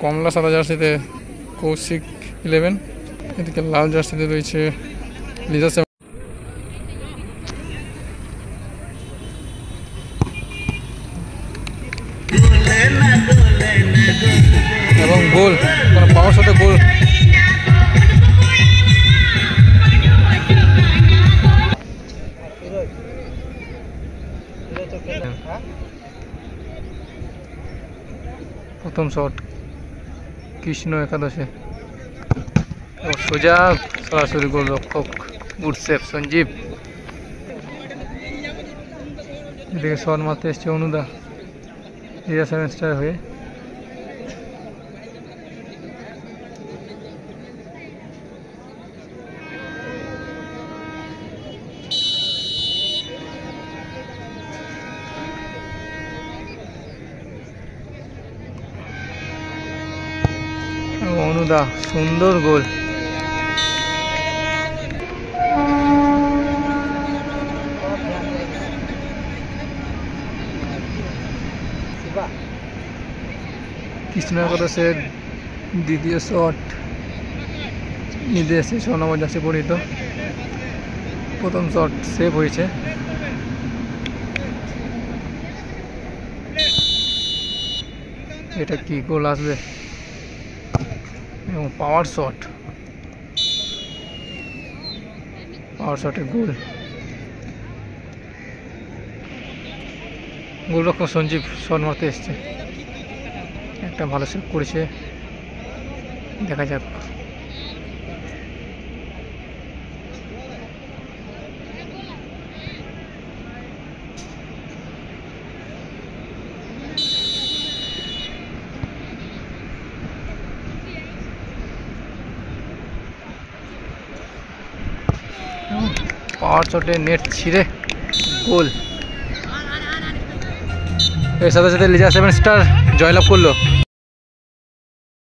কমলা সাদা জার্সিতে কৌশিক 11, এদিকে লাল জার্সিতে রয়েছে লিজা 7 এবং গোল পাওয়ার সাথে গোল। প্রথম শট কৃষ্ণ একাদশে, সোজা সরাসরি গোল রক্ষক গুড সেভ সঞ্জীব। এদিকে শট মারতে এসছে অনুদা লিজা 7 স্টার হয়ে। অনুদা সুন্দর গোল। কৃষ্ণ একাদশের দ্বিতীয় শট নির্দেশে স্বর্ণময় জার্সি পরিহিত, প্রথম শট সেভ হয়েছে। এটা কি গোল আসবে এবং পাওয়ার শটে গোল। গোলরক্ষক সঞ্জীব শট মারতে এসছে, একটা ভালো সেভ করেছে, দেখা যাক। পাওয়ার শটে নেট ছিঁড়ে গোল। এর সাথে সাথে লিজা 7 স্টার জয়লাভ করলো।